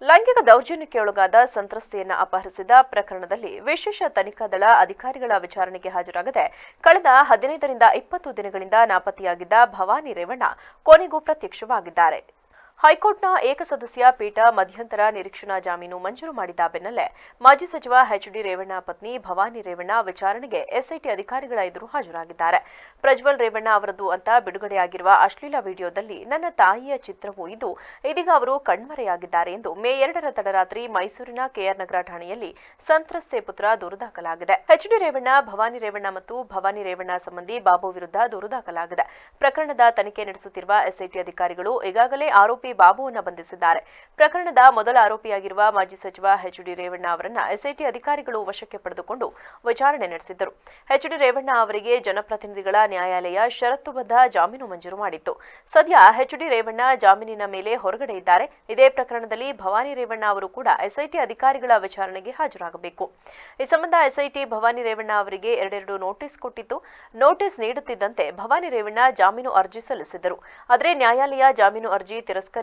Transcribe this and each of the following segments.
ಲೈಂಗಿಕ ದೌರ್ಜನ್ಯಕ್ಕೆ ಒಳಗಾದ ಸಂತ್ರಸ್ತೆಯನ್ನ ಅಪಹರಿಸಿದ ಪ್ರಕರಣದಲ್ಲಿ ವಿಶೇಷ ತನಿಖಾ ದಳ ಅಧಿಕಾರಿಗಳ ವಿಚಾರಣೆಗೆ ಹಾಜರಾಗದೆ ಕಳೆದ 15ರಿಂದ 20 ದಿನಗಳಿಂದ ನಾಪತ್ತೆಯಾಗಿದ್ದ ಭವಾನಿ ರೇವಣ್ಣ ಕೊನೆಗೂ ಪ್ರತ್ಯಕ್ಷವಾಗಿದ್ದಾರೆ. ಹೈಕೋರ್ಟ್ನ ಏಕಸದಸ್ಯ ಪೀಠ ಮಧ್ಯಂತರ ನಿರೀಕ್ಷಣಾ ಜಾಮೀನು ಮಂಜೂರು ಮಾಡಿದ ಬೆನ್ನಲ್ಲೇ ಮಾಜಿ ಸಚಿವ ಎಚ್.ಡಿ. ರೇವಣ್ಣ ಪತ್ನಿ ಭವಾನಿ ರೇವಣ್ಣ ವಿಚಾರಣೆಗೆ ಎಸ್ಐಟಿ ಅಧಿಕಾರಿಗಳ ಎದುರು ಹಾಜರಾಗಿದ್ದಾರೆ. ಪ್ರಜ್ವಲ್ ರೇವಣ್ಣ ಅವರದ್ದು ಅಂತ ಬಿಡುಗಡೆಯಾಗಿರುವ ಅಶ್ಲೀಲ ವಿಡಿಯೋದಲ್ಲಿ ನನ್ನ ತಾಯಿಯ ಚಿತ್ರವೂ ಇದ್ದು ಇದೀಗ ಅವರು ಕಣ್ಮರೆಯಾಗಿದ್ದಾರೆ ಎಂದು ಮೇ 2ರ ತಡರಾತ್ರಿ ಮೈಸೂರಿನ ಕೆಆರ್ ನಗರ ಠಾಣೆಯಲ್ಲಿ ಸಂತ್ರಸ್ತೆ ಪುತ್ರ ದೂರು ದಾಖಲಾಗಿದೆ. ಎಚ್.ಡಿ. ರೇವಣ್ಣ, ಭವಾನಿ ರೇವಣ್ಣ ಮತ್ತು ಭವಾನಿ ರೇವಣ್ಣ ಸಂಬಂಧಿ ಬಾಬು ವಿರುದ್ಧ ದೂರು ದಾಖಲಾಗಿದೆ. ಪ್ರಕರಣದ ತನಿಖೆ ನಡೆಸುತ್ತಿರುವ ಎಸ್ಐಟಿ ಅಧಿಕಾರಿಗಳು ಈಗಾಗಲೇ ಆರೋಪಿ ಬಾಬುವನ್ನು ಬಂಧಿಸಿದ್ದಾರೆ. ಪ್ರಕರಣದ ಮೊದಲ ಆರೋಪಿಯಾಗಿರುವ ಮಾಜಿ ಸಚಿವ ಎಚ್.ಡಿ. ರೇವಣ್ಣ ಅವರನ್ನ ಎಸ್ಐಟಿ ಅಧಿಕಾರಿಗಳು ವಶಕ್ಕೆ ಪಡೆದುಕೊಂಡು ವಿಚಾರಣೆ ನಡೆಸಿದ್ದರು. ಎಚ್.ಡಿ. ರೇವಣ್ಣ ಅವರಿಗೆ ಜನಪ್ರತಿನಿಧಿಗಳ ನ್ಯಾಯಾಲಯ ಷರತ್ತುಬದ್ಧ ಜಾಮೀನು ಮಂಜೂರು ಮಾಡಿತ್ತು. ಸದ್ಯ ಎಚ್.ಡಿ. ರೇವಣ್ಣ ಜಾಮೀನಿನ ಮೇಲೆ ಹೊರಗಡೆ ಇದ್ದಾರೆ. ಇದೇ ಪ್ರಕರಣದಲ್ಲಿ ಭವಾನಿ ರೇವಣ್ಣ ಅವರು ಕೂಡ ಎಸ್ಐಟಿ ಅಧಿಕಾರಿಗಳ ವಿಚಾರಣೆಗೆ ಹಾಜರಾಗಬೇಕು. ಈ ಸಂಬಂಧ ಎಸ್ಐಟಿ ಭವಾನಿ ರೇವಣ್ಣ ಅವರಿಗೆ ಎರಡೆರಡು ನೋಟಿಸ್ ಕೊಟ್ಟಿತ್ತು. ನೋಟಿಸ್ ನೀಡುತ್ತಿದ್ದಂತೆ ಭವಾನಿ ರೇವಣ್ಣ ಜಾಮೀನು ಅರ್ಜಿ ಸಲ್ಲಿಸಿದ್ದರು. ಆದರೆ ನ್ಯಾಯಾಲಯ ಜಾಮೀನು ಅರ್ಜಿ ತಿರಸ್ಕರಿಸಿತ್ತು.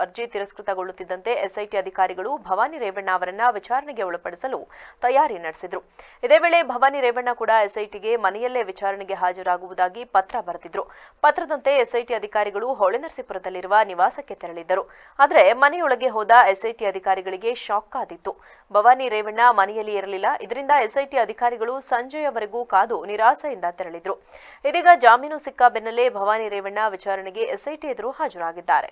ಅರ್ಜಿ ತಿರಸ್ಕೃತಗೊಳ್ಳುತ್ತಿದ್ದಂತೆ ಎಸ್ಐಟಿ ಅಧಿಕಾರಿಗಳು ಭವಾನಿ ರೇವಣ್ಣ ಅವರನ್ನ ವಿಚಾರಣೆಗೆ ಒಳಪಡಿಸಲು ತಯಾರಿ ನಡೆಸಿದ್ರು. ಇದೇ ವೇಳೆ ಭವಾನಿ ರೇವಣ್ಣ ಕೂಡ ಎಸ್ಐಟಿಗೆ ಮನೆಯಲ್ಲೇ ವಿಚಾರಣೆಗೆ ಹಾಜರಾಗುವುದಾಗಿ ಪತ್ರ ಬರೆದಿದ್ರು. ಪತ್ರದಂತೆ ಎಸ್ಐಟಿ ಅಧಿಕಾರಿಗಳು ಹೊಳೆನರಸೀಪುರದಲ್ಲಿರುವ ನಿವಾಸಕ್ಕೆ ತೆರಳಿದ್ದರು. ಆದರೆ ಮನೆಯೊಳಗೆ ಹೋದ ಎಸ್ಐಟಿ ಅಧಿಕಾರಿಗಳಿಗೆ ಶಾಕ್ ಆದಿತ್ತು. ಭವಾನಿ ರೇವಣ್ಣ ಮನೆಯಲ್ಲಿ ಇರಲಿಲ್ಲ. ಇದರಿಂದ ಎಸ್ಐಟಿ ಅಧಿಕಾರಿಗಳು ಸಂಜೆಯವರೆಗೂ ಕಾದು ನಿರಾಸೆಯಿಂದ ತೆರಳಿದ್ರು. ಇದೀಗ ಜಾಮೀನು ಸಿಕ್ಕ ಬೆನ್ನಲ್ಲೇ ಭವಾನಿ ರೇವಣ್ಣ ವಿಚಾರಣೆಗೆ ಎಸ್ಐಟಿ ಎದುರು ಹಾಜರಾಗಿದ್ದಾರೆ.